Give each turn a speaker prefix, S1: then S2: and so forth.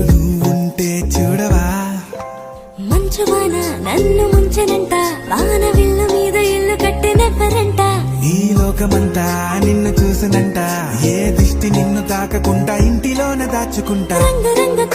S1: నువ్వుంటే చూడవా
S2: మంచు వాన నన్ను ముంచనంట వాన విల్లు మీద ఇల్లు కట్టినెవ్వరంట
S1: ఈ లోకమంతా నిన్ను చూసనంట ఏ దిష్టి నిన్ను తాకకుండా ఇంటిలోన దాచుకుంటా
S2: రంగు రంగు